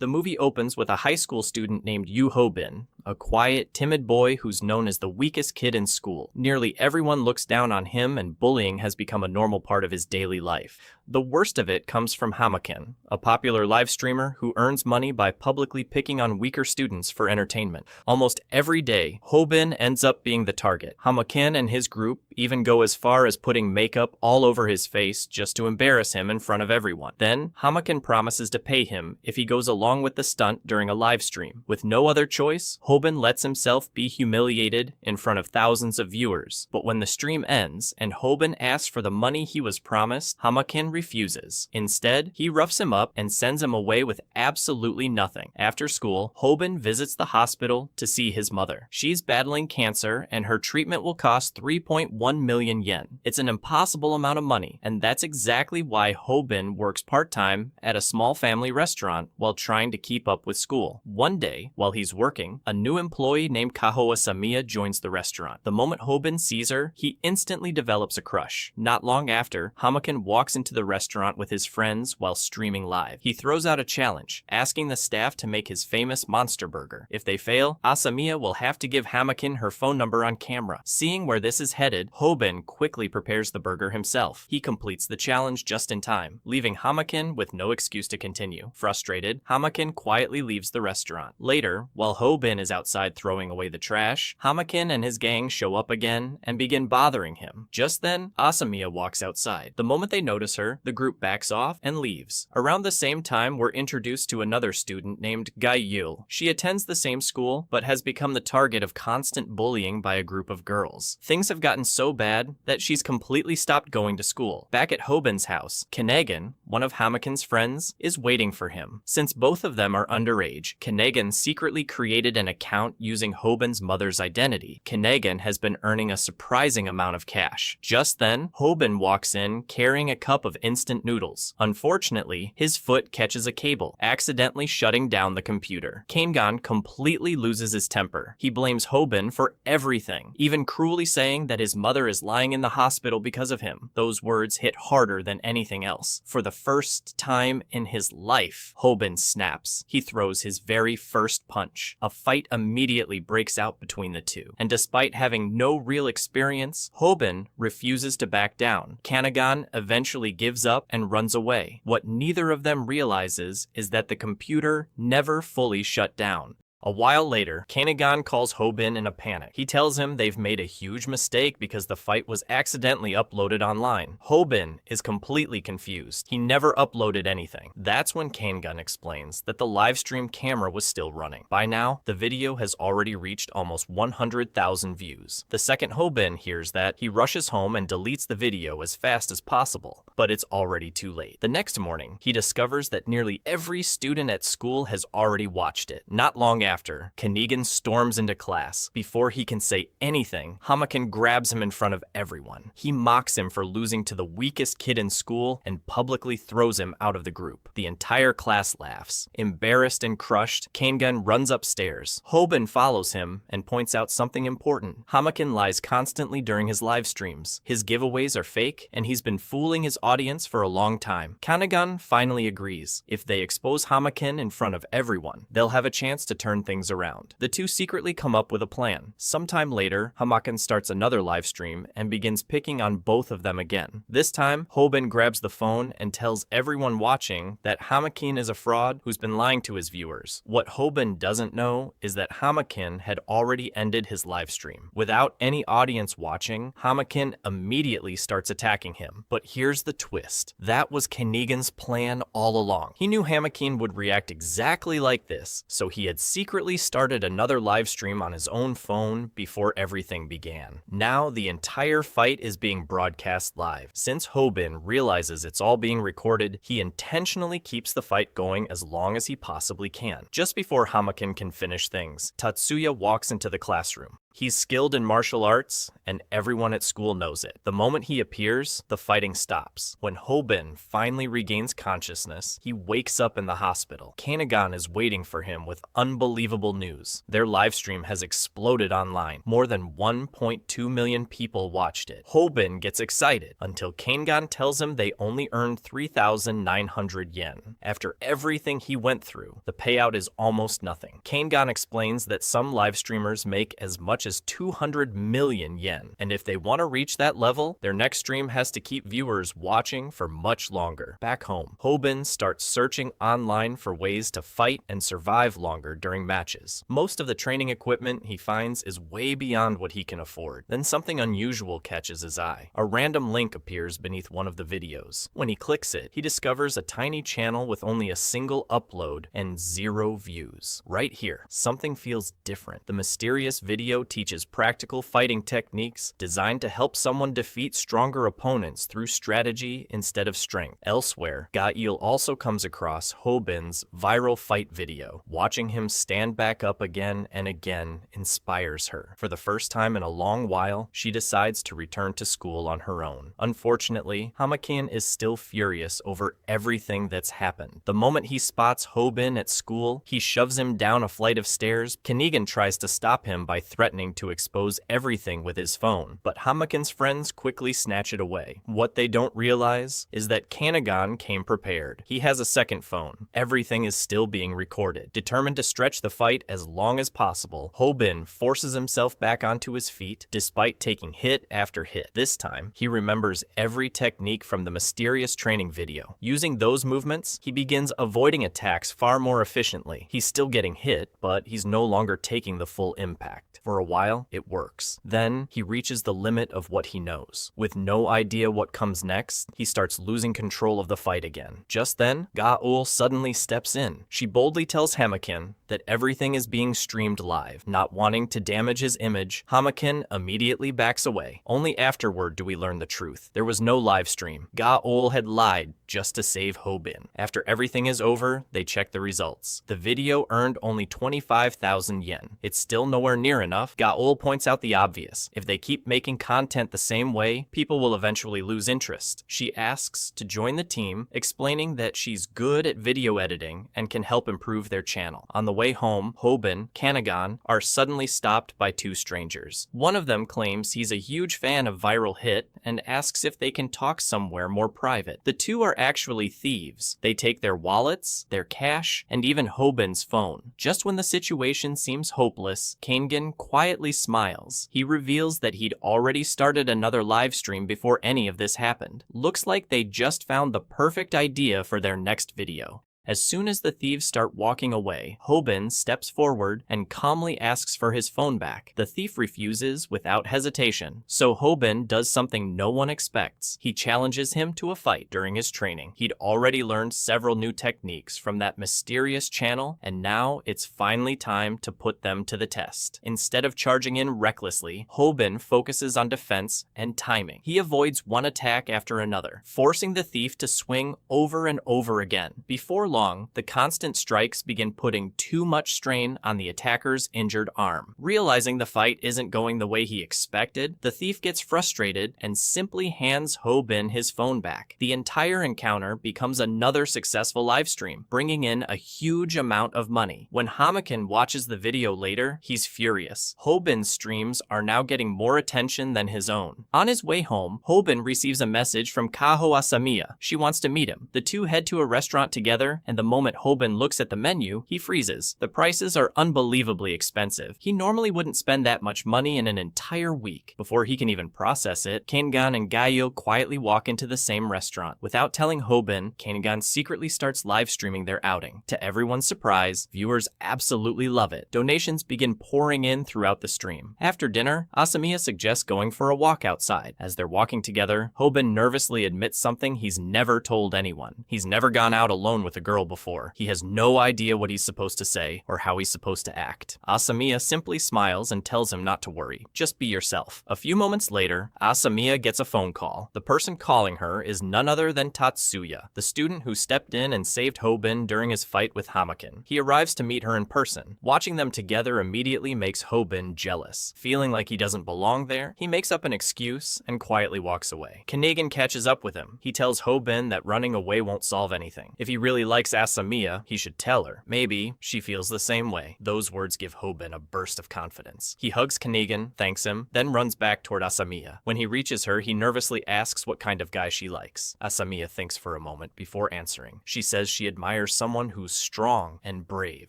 The movie opens with a high school student named Yu Ho-bin, a quiet, timid boy who's known as the weakest kid in school. Nearly everyone looks down on him, and bullying has become a normal part of his daily life. The worst of it comes from Hamakin, a popular live streamer who earns money by publicly picking on weaker students for entertainment. Almost every day, Ho-bin ends up being the target. Hamakin and his group even go as far as putting makeup all over his face just to embarrass him in front of everyone. Then, Hamakin promises to pay him if he goes along with the stunt during a live stream. With no other choice, Ho-bin lets himself be humiliated in front of thousands of viewers. But when the stream ends and Ho-bin asks for the money he was promised, Hamakin refuses. Instead, he roughs him up and sends him away with absolutely nothing. After school, Ho-bin visits the hospital to see his mother. She's battling cancer, and her treatment will cost 3.1 million yen. It's an impossible amount of money, and that's exactly why Ho-bin works part-time at a small family restaurant while trying to keep up with school. One day, while he's working, a new employee named Kahoa Samiya joins the restaurant. The moment Ho-bin sees her, he instantly develops a crush. Not long after, Hamakin walks into the restaurant with his friends while streaming live. He throws out a challenge, asking the staff to make his famous monster burger. If they fail, Asamiya will have to give Hamakin her phone number on camera. Seeing where this is headed, Ho-bin quickly prepares the burger himself. He completes the challenge just in time, leaving Hamakin with no excuse to continue. Frustrated, Hamakin quietly leaves the restaurant. Later, while Ho-bin is outside throwing away the trash, Hamakin and his gang show up again and begin bothering him. Just then, Asamiya walks outside. The moment they notice her, the group backs off and leaves. Around the same time, we're introduced to another student named Gai Yul. She attends the same school, but has become the target of constant bullying by a group of girls. Things have gotten so bad that she's completely stopped going to school. Back at Ho-bin's house, Kanegan, one of Hamakin's friends, is waiting for him. Since both of them are underage, Kanegan secretly created an account using Ho-bin's mother's identity. Kanegan has been earning a surprising amount of cash. Just then, Ho-bin walks in carrying a cup of instant noodles. Unfortunately, his foot catches a cable, accidentally shutting down the computer. Kanegan completely loses his temper. He blames Ho-bin for everything, even cruelly saying that his mother is lying in the hospital because of him. Those words hit harder than anything else. For the first time in his life, Ho-bin snaps. He throws his very first punch. A fight immediately breaks out between the two. And despite having no real experience, Ho-bin refuses to back down. Kanegan eventually gives up and runs away. What neither of them realizes is that the computer never fully shut down. A while later, Kanegan calls Ho-bin in a panic. He tells him they've made a huge mistake because the fight was accidentally uploaded online. Ho-bin is completely confused. He never uploaded anything. That's when Kanegan explains that the livestream camera was still running. By now, the video has already reached almost 100,000 views. The second Ho-bin hears that, he rushes home and deletes the video as fast as possible. But it's already too late. The next morning, he discovers that nearly every student at school has already watched it. Not long after, Kanegan storms into class. Before he can say anything, Hamakin grabs him in front of everyone. He mocks him for losing to the weakest kid in school and publicly throws him out of the group. The entire class laughs. Embarrassed and crushed, Kanegan runs upstairs. Ho-bin follows him and points out something important. Hamakin lies constantly during his live streams. His giveaways are fake, and he's been fooling his audience for a long time. Kanegan finally agrees. If they expose Hamakin in front of everyone, they'll have a chance to turn things around. The two secretly come up with a plan. Sometime later, Hamakin starts another live stream and begins picking on both of them again. This time, Ho-bin grabs the phone and tells everyone watching that Hamakin is a fraud who's been lying to his viewers. What Ho-bin doesn't know is that Hamakin had already ended his live stream. Without any audience watching, Hamakin immediately starts attacking him. But here's the twist. That was Kanegan's plan all along. He knew Hamakin would react exactly like this, so he had secretly started another live stream on his own phone before everything began. Now the entire fight is being broadcast live. Since Ho-bin realizes it's all being recorded, he intentionally keeps the fight going as long as he possibly can. Just before Hamakin can finish things, Tatsuya walks into the classroom. He's skilled in martial arts, and everyone at school knows it. The moment he appears, the fighting stops. When Ho-bin finally regains consciousness, he wakes up in the hospital. Kanegan is waiting for him with unbelievable unbelievable news. Their livestream has exploded online. More than 1.2 million people watched it. Hobin gets excited until Kangan tells him they only earned 3,900 yen. After everything he went through, the payout is almost nothing. Kangan explains that some live streamers make as much as 200 million yen, and if they want to reach that level, their next stream has to keep viewers watching for much longer. Back home, Hobin starts searching online for ways to fight and survive longer during matches. Most of the training equipment he finds is way beyond what he can afford. Then something unusual catches his eye. A random link appears beneath one of the videos. When he clicks it, he discovers a tiny channel with only a single upload and 0 views. Right here, something feels different. The mysterious video teaches practical fighting techniques designed to help someone defeat stronger opponents through strategy instead of strength. Elsewhere, Gail also comes across Hobin's viral fight video. Watching him stand back up again and again inspires her. For the first time in a long while, she decides to return to school on her own. Unfortunately, Hamakin is still furious over everything that's happened. The moment he spots Hobin at school, he shoves him down a flight of stairs. Kanigan tries to stop him by threatening to expose everything with his phone, but Hamakin's friends quickly snatch it away. What they don't realize is that Kanigan came prepared. He has a second phone. Everything is still being recorded. Determined to stretch the fight as long as possible, Hobin forces himself back onto his feet despite taking hit after hit. This time, he remembers every technique from the mysterious training video. Using those movements, he begins avoiding attacks far more efficiently. He's still getting hit, but he's no longer taking the full impact. For a while, it works. Then, he reaches the limit of what he knows. With no idea what comes next, he starts losing control of the fight again. Just then, Gaul suddenly steps in. She boldly tells Hamakin that everything is being streamed live. Not wanting to damage his image, Hamakin immediately backs away. Only afterward do we learn the truth. There was no live stream. Gaul had lied just to save Hobin. After everything is over, they check the results. The video earned only 25,000 yen. It's still nowhere near enough. Gaul points out the obvious. If they keep making content the same way, people will eventually lose interest. She asks to join the team, explaining that she's good at video editing and can help improve their channel. On the way home, Hobin, Kanigan are suddenly stopped by 2 strangers. One of them claims he's a huge fan of Viral Hit and asks if they can talk somewhere more private. The 2 are actually thieves. They take their wallets, their cash, and even Hobin's phone. Just when the situation seems hopeless, Kangan quietly smiles. He reveals that he'd already started another live stream before any of this happened. Looks like they just found the perfect idea for their next video. As soon as the thieves start walking away, Hobin steps forward and calmly asks for his phone back. The thief refuses without hesitation, so Hobin does something no one expects. He challenges him to a fight during his training. He'd already learned several new techniques from that mysterious channel, and now it's finally time to put them to the test. Instead of charging in recklessly, Hobin focuses on defense and timing. He avoids one attack after another, forcing the thief to swing over and over again. Before long, the constant strikes begin putting too much strain on the attacker's injured arm. Realizing the fight isn't going the way he expected, the thief gets frustrated and simply hands Hobin his phone back. The entire encounter becomes another successful livestream, bringing in a huge amount of money. When Hamakin watches the video later, he's furious. Hobin's streams are now getting more attention than his own. On his way home, Hobin receives a message from Kaho Asamiya. She wants to meet him. The 2 head to a restaurant together, and the moment Hobin looks at the menu, he freezes. The prices are unbelievably expensive. He normally wouldn't spend that much money in an entire week. Before he can even process it, Kangan and Gaio quietly walk into the same restaurant. Without telling Hobin, Kangan secretly starts live streaming their outing. To everyone's surprise, viewers absolutely love it. Donations begin pouring in throughout the stream. After dinner, Asamiya suggests going for a walk outside. As they're walking together, Hobin nervously admits something he's never told anyone. He's never gone out alone with a girl before. He has no idea what he's supposed to say or how he's supposed to act. Asamiya simply smiles and tells him not to worry. Just be yourself. A few moments later, Asamiya gets a phone call. The person calling her is none other than Tatsuya, the student who stepped in and saved Hobin during his fight with Hamakin. He arrives to meet her in person. Watching them together immediately makes Hobin jealous. Feeling like he doesn't belong there, he makes up an excuse and quietly walks away. Kanigan catches up with him. He tells Hobin that running away won't solve anything. If he really likes likes Asamiya, he should tell her. Maybe she feels the same way. Those words give Hoban a burst of confidence. He hugs Kanigan, thanks him, then runs back toward Asamiya. When he reaches her, he nervously asks what kind of guy she likes. Asamiya thinks for a moment before answering. She says she admires someone who's strong and brave.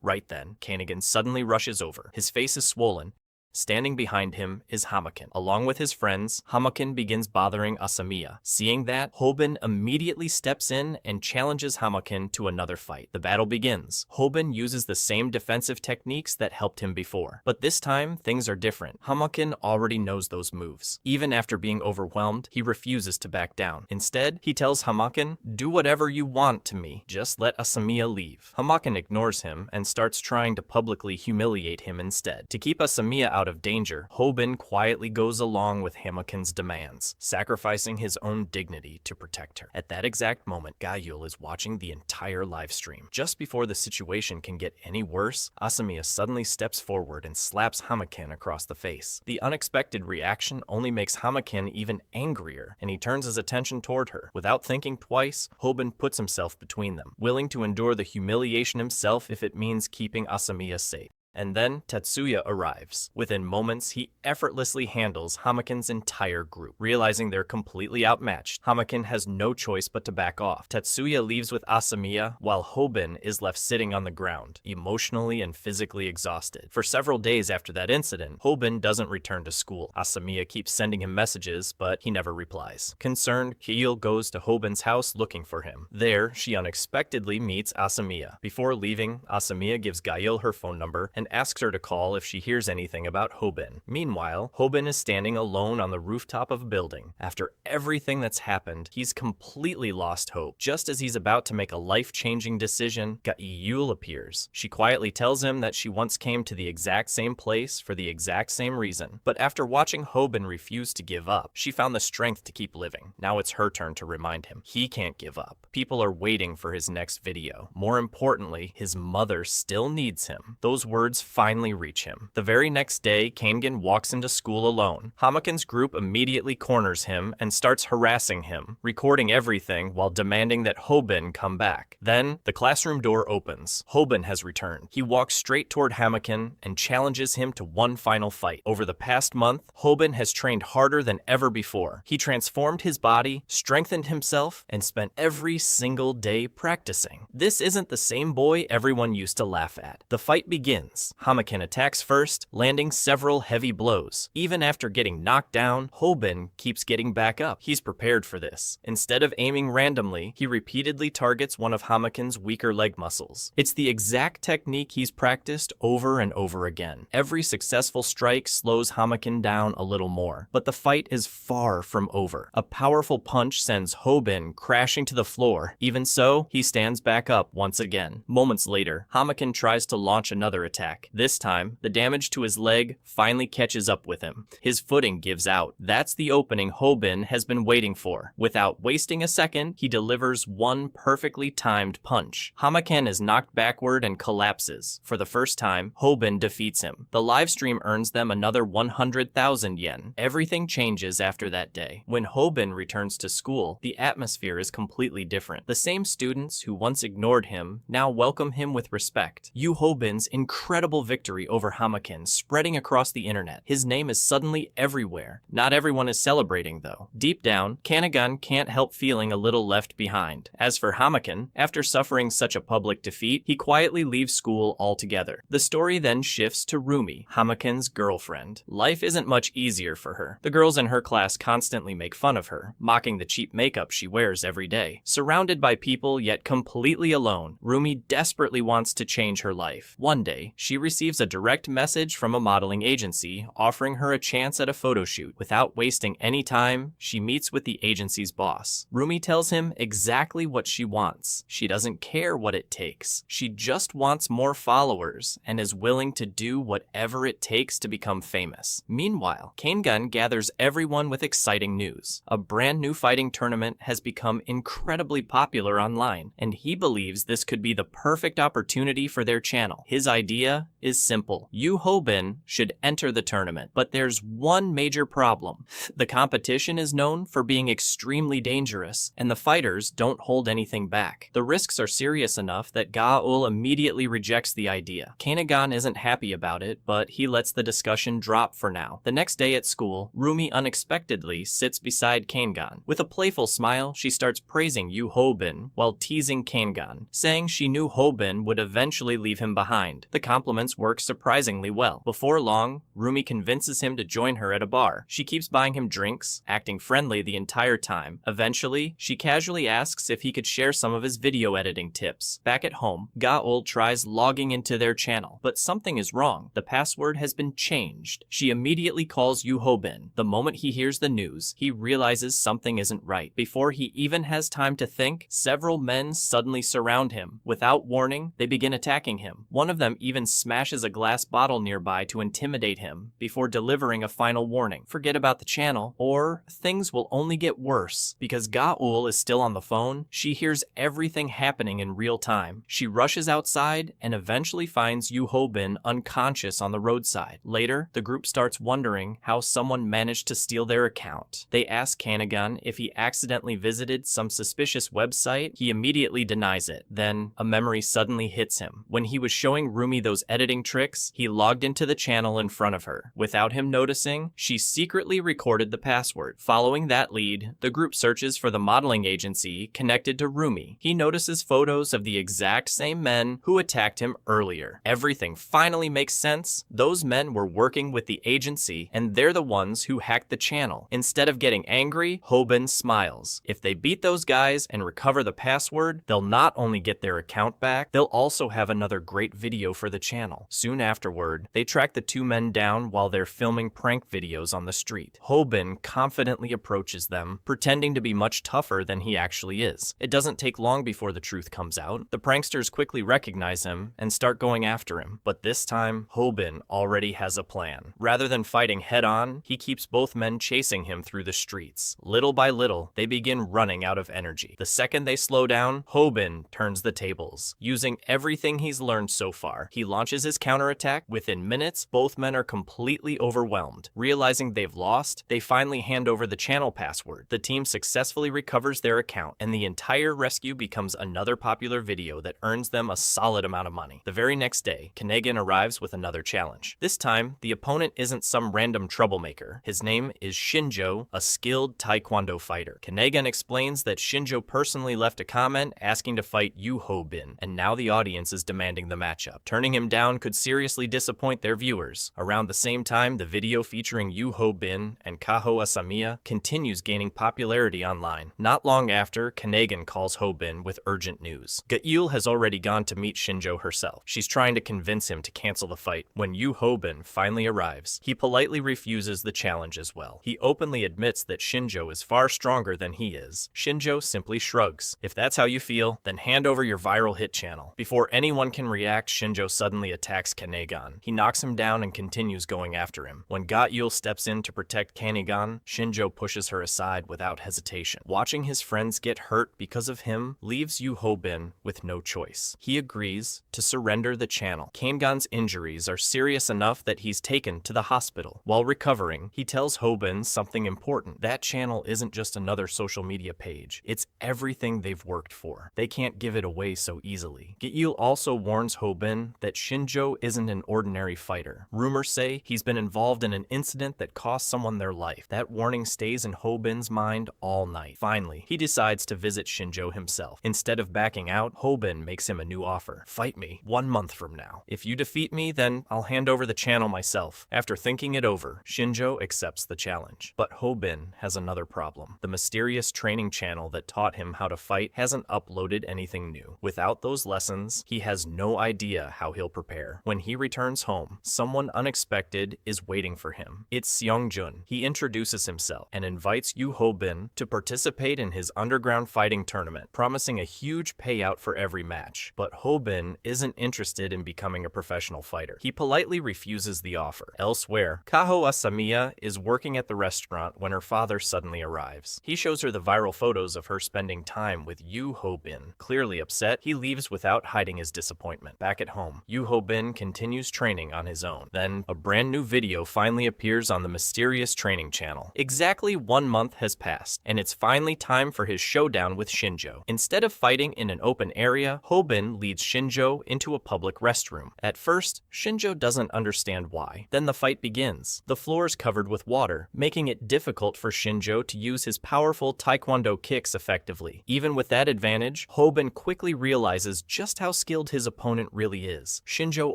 Right then, Kanigan suddenly rushes over. His face is swollen. Standing behind him is Hamakin. Along with his friends, Hamakin begins bothering Asamiya. Seeing that, Hoban immediately steps in and challenges Hamakin to another fight. The battle begins. Hoban uses the same defensive techniques that helped him before. But this time, things are different. Hamakin already knows those moves. Even after being overwhelmed, he refuses to back down. Instead, he tells Hamakin, "Do whatever you want to me. Just let Asamiya leave." Hamakin ignores him and starts trying to publicly humiliate him instead. To keep Asamiya out of danger, Hoban quietly goes along with Hamakin's demands, sacrificing his own dignity to protect her. At that exact moment, Gayul is watching the entire live stream. Just before the situation can get any worse, Asamiya suddenly steps forward and slaps Hamakin across the face. The unexpected reaction only makes Hamakin even angrier, and he turns his attention toward her. Without thinking twice, Hoban puts himself between them, willing to endure the humiliation himself if it means keeping Asamiya safe. And then Tetsuya arrives. Within moments, he effortlessly handles Hamakin's entire group. Realizing they're completely outmatched, Hamakin has no choice but to back off. Tetsuya leaves with Asamiya, while Hoban is left sitting on the ground, emotionally and physically exhausted. For several days after that incident, Hoban doesn't return to school. Asamiya keeps sending him messages, but he never replies. Concerned, Gayul goes to Hoban's house looking for him. There, she unexpectedly meets Asamiya. Before leaving, Asamiya gives Gayul her phone number and asks her to call if she hears anything about Hoban. Meanwhile, Hoban is standing alone on the rooftop of a building. After everything that's happened, he's completely lost hope. Just as he's about to make a life-changing decision, Gayul appears. She quietly tells him that she once came to the exact same place for the exact same reason. But after watching Hoban refuse to give up, she found the strength to keep living. Now it's her turn to remind him he can't give up. People are waiting for his next video. More importantly, his mother still needs him. Those words finally reach him. The very next day, Kanigan walks into school alone. Hamakin's group immediately corners him and starts harassing him, recording everything while demanding that Hoban come back. Then, the classroom door opens. Hoban has returned. He walks straight toward Hamakin and challenges him to one final fight. Over the past month, Hoban has trained harder than ever before. He transformed his body, strengthened himself, and spent every single day practicing. This isn't the same boy everyone used to laugh at. The fight begins. Hamakin attacks first, landing several heavy blows. Even after getting knocked down, Hoban keeps getting back up. He's prepared for this. Instead of aiming randomly, he repeatedly targets one of Hamakin's weaker leg muscles. It's the exact technique he's practiced over and over again. Every successful strike slows Hamakin down a little more, but the fight is far from over. A powerful punch sends Hoban crashing to the floor. Even so, he stands back up once again. Moments later, Hamakin tries to launch another attack. This time, the damage to his leg finally catches up with him. His footing gives out. That's the opening Hoban has been waiting for. Without wasting a second, he delivers one perfectly timed punch. Hamakin is knocked backward and collapses. For the first time, Hoban defeats him. The livestream earns them another 100,000 yen. Everything changes after that day. When Hoban returns to school, the atmosphere is completely different. The same students who once ignored him now welcome him with respect. Hoban's incredible victory over Hamakin spreading across the internet. His name is suddenly everywhere. Not everyone is celebrating though. Deep down, Kanigan can't help feeling a little left behind. As for Hamakin, after suffering such a public defeat, he quietly leaves school altogether. The story then shifts to Rumi, Hamakin's girlfriend. Life isn't much easier for her. The girls in her class constantly make fun of her, mocking the cheap makeup she wears every day. Surrounded by people yet completely alone, Rumi desperately wants to change her life. One day, she receives a direct message from a modeling agency offering her a chance at a photo shoot. Without wasting any time, she meets with the agency's boss. Rumi tells him exactly what she wants. She doesn't care what it takes. She just wants more followers and is willing to do whatever it takes to become famous. Meanwhile, Kanigan gathers everyone with exciting news. A brand new fighting tournament has become incredibly popular online, and he believes this could be the perfect opportunity for their channel. His idea idea is simple. Yu Hobin should enter the tournament, but there's one major problem. The competition is known for being extremely dangerous, and the fighters don't hold anything back. The risks are serious enough that Ga-ul immediately rejects the idea. Kanegan isn't happy about it, but he lets the discussion drop for now. The next day at school, Rumi unexpectedly sits beside Kanegan. With a playful smile, she starts praising Yu Hobin while teasing Kanegan, saying she knew Hobin would eventually leave him behind. The compliments work surprisingly well. Before long, Rumi convinces him to join her at a bar. She keeps buying him drinks, acting friendly the entire time. Eventually, she casually asks if he could share some of his video editing tips. Back at home, Ga-ul tries logging into their channel, but something is wrong. The password has been changed. She immediately calls Yu Hobin. The moment he hears the news, he realizes something isn't right. Before he even has time to think, several men suddenly surround him. Without warning, they begin attacking him. One of them even smashes a glass bottle nearby to intimidate him before delivering a final warning. Forget about the channel, or things will only get worse. Because Ga-ul is still on the phone, she hears everything happening in real time. She rushes outside and eventually finds Yu Hobin unconscious on the roadside. Later, the group starts wondering how someone managed to steal their account. They ask Kanegan if he accidentally visited some suspicious website. He immediately denies it. Then, a memory suddenly hits him. When he was showing Rumi those editing tricks, he logged into the channel in front of her. Without him noticing, she secretly recorded the password. Following that lead, the group searches for the modeling agency connected to Rumi. He notices photos of the exact same men who attacked him earlier. Everything finally makes sense. Those men were working with the agency, and they're the ones who hacked the channel. Instead of getting angry, Hobin smiles. If they beat those guys and recover the password, they'll not only get their account back, they'll also have another great video for the channel. Soon afterward, they track the two men down while they're filming prank videos on the street. Hobin confidently approaches them, pretending to be much tougher than he actually is. It doesn't take long before the truth comes out. The pranksters quickly recognize him and start going after him. But this time, Hobin already has a plan. Rather than fighting head-on, he keeps both men chasing him through the streets. Little by little, they begin running out of energy. The second they slow down, Hobin turns the tables. Using everything he's learned so far, he launches his counterattack. Within minutes, both men are completely overwhelmed. Realizing they've lost, they finally hand over the channel password. The team successfully recovers their account, and the entire rescue becomes another popular video that earns them a solid amount of money. The very next day, Kanegan arrives with another challenge. This time, the opponent isn't some random troublemaker. His name is Shinjo, a skilled taekwondo fighter. Kanegan explains that Shinjo personally left a comment asking to fight Yu Hobin, and now the audience is demanding the matchup. Turning him down could seriously disappoint their viewers. Around the same time, the video featuring Yu Hobin and Kaho Asamiya continues gaining popularity online. Not long after, Kanegan calls Hobin with urgent news. Ga-il has already gone to meet Shinjo herself. She's trying to convince him to cancel the fight. When Yu Hobin finally arrives, he politely refuses the challenge as well. He openly admits that Shinjo is far stronger than he is. Shinjo simply shrugs. If that's how you feel, then hand over your viral hit channel. Before anyone can react, Shinjo suddenly attacks Kanegan. He knocks him down and continues going after him. When Ga-il steps in to protect Kanegan, Shinjo pushes her aside without hesitation. Watching his friends get hurt because of him leaves Yu Hobin with no choice. He agrees to surrender the channel. Kanegan's injuries are serious enough that he's taken to the hospital. While recovering, he tells Hobin something important. That channel isn't just another social media page. It's everything they've worked for. They can't give it away so easily. Ga-il also warns Hobin that Shinjo isn't an ordinary fighter. Rumors say he's been involved in an incident that cost someone their life. That warning stays in Hobin's mind all night. Finally, he decides to visit Shinjo himself. Instead of backing out, Hobin makes him a new offer. Fight me 1 month from now. If you defeat me, then I'll hand over the channel myself. After thinking it over, Shinjo accepts the challenge. But Hobin has another problem. The mysterious training channel that taught him how to fight hasn't uploaded anything new. Without those lessons, he has no idea how he'll prepare. When he returns home, someone unexpected is waiting for him. It's Seongjun. He introduces himself and invites Yu Hobin to participate in his underground fighting tournament, promising a huge payout for every match. But Hobin isn't interested in becoming a professional fighter. He politely refuses the offer. Elsewhere, Kaho Asamiya is working at the restaurant when her father suddenly arrives. He shows her the viral photos of her spending time with Yu Hobin. Clearly upset, he leaves without hiding his disappointment. Back at home, Yu Yu Ho-bin continues training on his own. Then, a brand new video finally appears on the mysterious training channel. Exactly 1 month has passed, and it's finally time for his showdown with Shinjo. Instead of fighting in an open area, Ho-bin leads Shinjo into a public restroom. At first, Shinjo doesn't understand why. Then the fight begins. The floor is covered with water, making it difficult for Shinjo to use his powerful taekwondo kicks effectively. Even with that advantage, Ho-bin quickly realizes just how skilled his opponent really is. Shinjo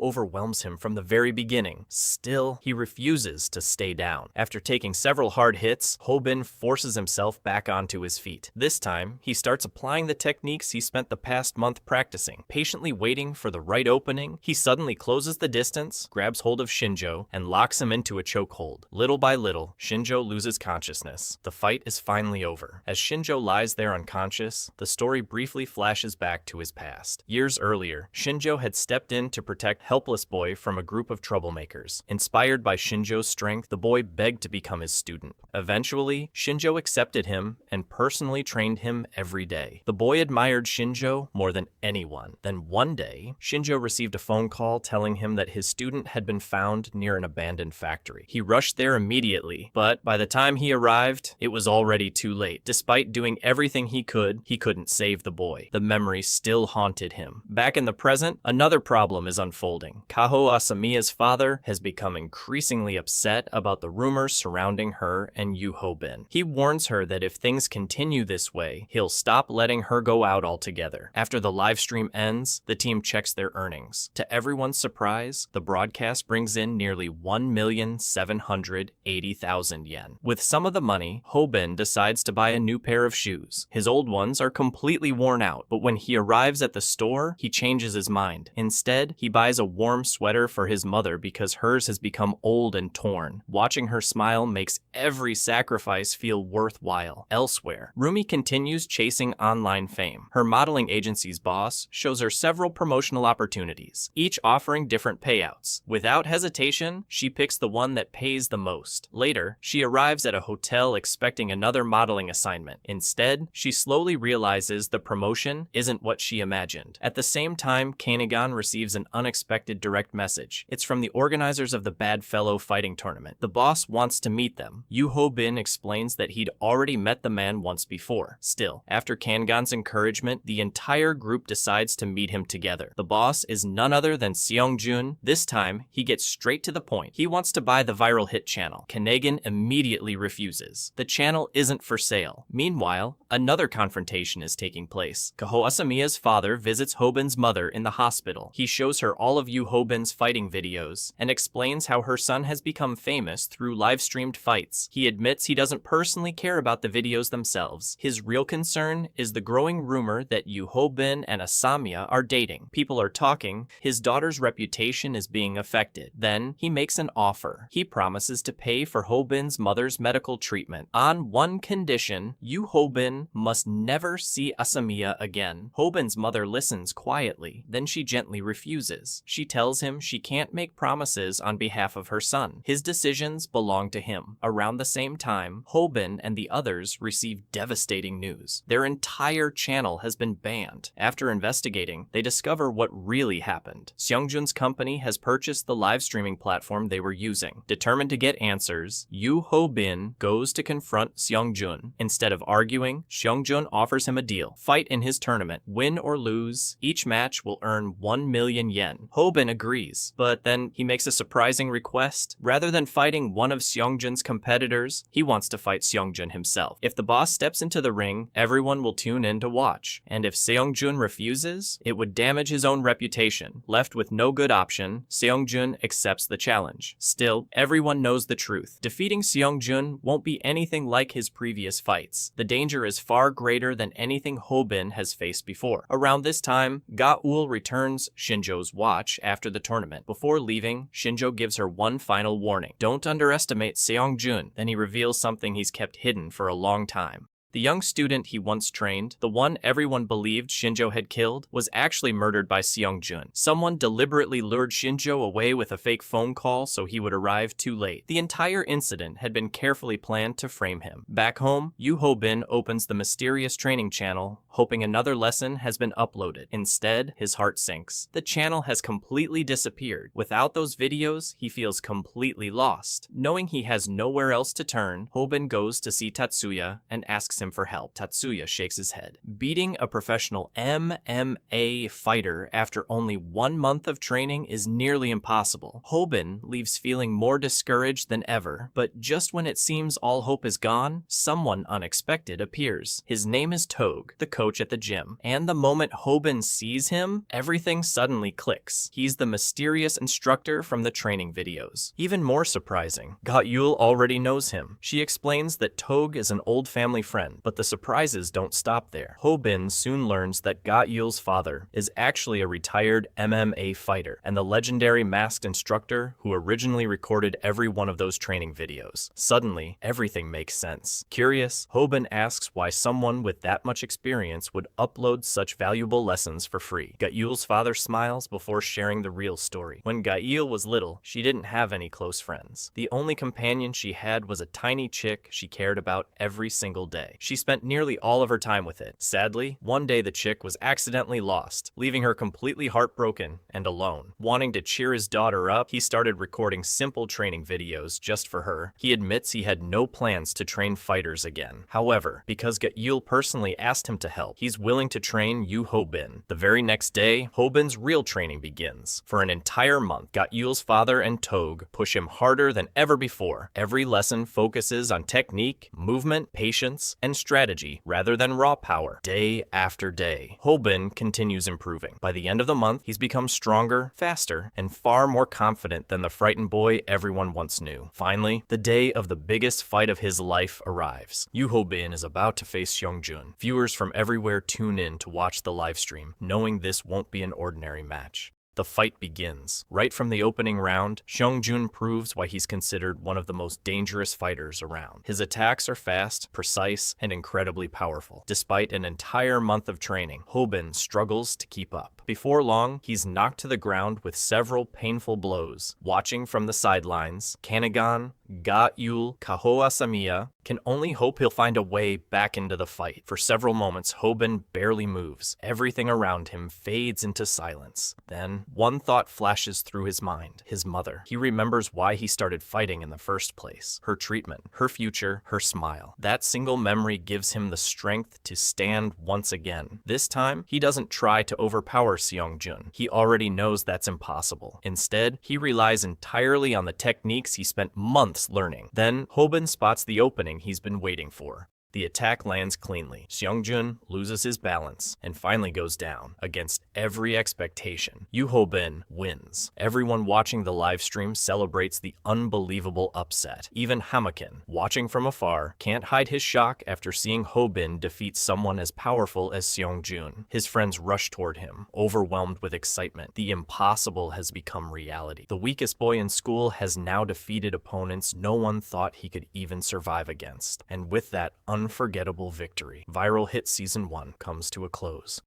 overwhelms him from the very beginning. Still, he refuses to stay down. After taking several hard hits, Ho-bin forces himself back onto his feet. This time, he starts applying the techniques he spent the past month practicing. Patiently waiting for the right opening, he suddenly closes the distance, grabs hold of Shinjo, and locks him into a chokehold. Little by little, Shinjo loses consciousness. The fight is finally over. As Shinjo lies there unconscious, the story briefly flashes back to his past. Years earlier, Shinjo had stepped in to protect helpless boy from a group of troublemakers. Inspired by Shinjo's strength, the boy begged to become his student. Eventually, Shinjo accepted him and personally trained him every day. The boy admired Shinjo more than anyone. Then one day, Shinjo received a phone call telling him that his student had been found near an abandoned factory. He rushed there immediately, but by the time he arrived, it was already too late. Despite doing everything he couldn't save the boy. The memory still haunted him. Back in the present, another problem is unfolding. Kaho Asamiya's father has become increasingly upset about the rumors surrounding her and Yu Ho-bin. He warns her that if things continue this way, he'll stop letting her go out altogether. After the live stream ends, the team checks their earnings. To everyone's surprise, the broadcast brings in nearly 1,780,000 yen. With some of the money, Ho-bin decides to buy a new pair of shoes. His old ones are completely worn out, but when he arrives at the store, he changes his mind. Instead, he buys a warm sweater for his mother because hers has become old and torn. Watching her smile makes every sacrifice feel worthwhile. Elsewhere, Rumi continues chasing online fame. Her modeling agency's boss shows her several promotional opportunities, each offering different payouts. Without hesitation, she picks the one that pays the most. Later, she arrives at a hotel expecting another modeling assignment. Instead, she slowly realizes the promotion isn't what she imagined. At the same time, Kanegan receives an unexpected direct message. It's from the organizers of the Bad Fellow fighting tournament. The boss wants to meet them. Yu Ho-bin explains that he'd already met the man once before. Still, after Kanegan's encouragement, the entire group decides to meet him together. The boss is none other than Seong-jun. This time, he gets straight to the point. He wants to buy the viral hit channel. Kanegan immediately refuses. The channel isn't for sale. Meanwhile, another confrontation is taking place. Kaho Asamiya's father visits Ho-bin's mother in the hospital. He shows her all of Yu Ho-bin's fighting videos and explains how her son has become famous through live-streamed fights. He admits he doesn't personally care about the videos themselves. His real concern is the growing rumor that Yu Ho-bin and Asamiya are dating. People are talking. His daughter's reputation is being affected. Then, he makes an offer. He promises to pay for Ho-bin's mother's medical treatment. On one condition, Yu Ho-bin must never see Asamiya again. Ho-bin's mother listens quietly, then she gently refuses. She tells him she can't make promises on behalf of her son. His decisions belong to him. Around the same time, Ho-bin and the others receive devastating news. Their entire channel has been banned. After investigating, they discover what really happened. Seong-jun's company has purchased the live streaming platform they were using. Determined to get answers, Yu Ho-bin goes to confront Seong-jun. Instead of arguing, Seong-jun offers him a deal. Fight in his tournament. Win or lose, each match will earn 1 million yen. Ho-bin agrees, but then he makes a surprising request. Rather than fighting one of Seong-jun's competitors, he wants to fight Seong-jun himself. If the boss steps into the ring, everyone will tune in to watch. And if Seong-jun refuses, it would damage his own reputation. Left with no good option, Seong-jun accepts the challenge. Still, everyone knows the truth. Defeating Seong-jun won't be anything like his previous fights. The danger is far greater than anything Ho-bin has faced before. Around this time, Ga-eul returns Shinjo's watch after the tournament. Before leaving, Shinjo gives her one final warning. Don't underestimate Seong-jun. Then he reveals something he's kept hidden for a long time. The young student he once trained, the one everyone believed Shinjo had killed, was actually murdered by Seong-jun. Someone deliberately lured Shinjo away with a fake phone call so he would arrive too late. The entire incident had been carefully planned to frame him. Back home, Yu Ho-bin opens the mysterious training channel, hoping another lesson has been uploaded. Instead, his heart sinks. The channel has completely disappeared. Without those videos, he feels completely lost. Knowing he has nowhere else to turn, Hoben goes to see Tatsuya and asks him for help. Tatsuya shakes his head. Beating a professional MMA fighter after only 1 month of training is nearly impossible. Hoben leaves feeling more discouraged than ever, but just when it seems all hope is gone, someone unexpected appears. His name is Tog, the coach at the gym, and the moment Hoben sees him, everything suddenly clicks. He's the mysterious instructor from the training videos. Even more surprising, Ga-Yul already knows him. She explains that Tog is an old family friend, but the surprises don't stop there. Hoben soon learns that Ga-Yul's father is actually a retired MMA fighter and the legendary masked instructor who originally recorded every one of those training videos. Suddenly, everything makes sense. Curious, Hoben asks why someone with that much experience would upload such valuable lessons for free. Ga-Yul's father smiles before sharing the real story. When Ga-Yul was little, she didn't have any close friends. The only companion she had was a tiny chick she cared about every single day. She spent nearly all of her time with it. Sadly, one day the chick was accidentally lost, leaving her completely heartbroken and alone. Wanting to cheer his daughter up, he started recording simple training videos just for her. He admits he had no plans to train fighters again. However, because Ga-Yul personally asked him to help, he's willing to train Yu Hoben. The very next day, Hoben's real training begins. For an entire month, Ga-Yul's father and Tog push him harder than ever before. Every lesson focuses on technique, movement, patience, and strategy rather than raw power. Day after day, Hoben continues improving. By the end of the month, he's become stronger, faster, and far more confident than the frightened boy everyone once knew. Finally, the day of the biggest fight of his life arrives. Yu Hoben is about to face Seongjun. Viewers from everywhere tune in to watch the live stream, knowing this won't be an ordinary match. The fight begins. Right from the opening round, Seongjun proves why he's considered one of the most dangerous fighters around. His attacks are fast, precise, and incredibly powerful. Despite an entire month of training, Hoben struggles to keep up. Before long, he's knocked to the ground with several painful blows. Watching from the sidelines, Kanagan, Ga-Yul, Kahoa Samiya can only hope he'll find a way back into the fight. For several moments, Hoben barely moves. Everything around him fades into silence. Then, one thought flashes through his mind: his mother. He remembers why he started fighting in the first place. Her treatment, her future, her smile. That single memory gives him the strength to stand once again. This time, he doesn't try to overpower Seongjun. He already knows that's impossible. Instead, he relies entirely on the techniques he spent months learning. Then, Hoben spots the opening he's been waiting for. The attack lands cleanly. Seongjun loses his balance and finally goes down. Against every expectation, Yu Hoben wins. Everyone watching the live stream celebrates the unbelievable upset. Even Hamakin, watching from afar, can't hide his shock after seeing Hoben defeat someone as powerful as Seongjun. His friends rush toward him, overwhelmed with excitement. The impossible has become reality. The weakest boy in school has now defeated opponents no one thought he could even survive against. And with that unforgettable victory, Viral Hit Season 1 comes to a close.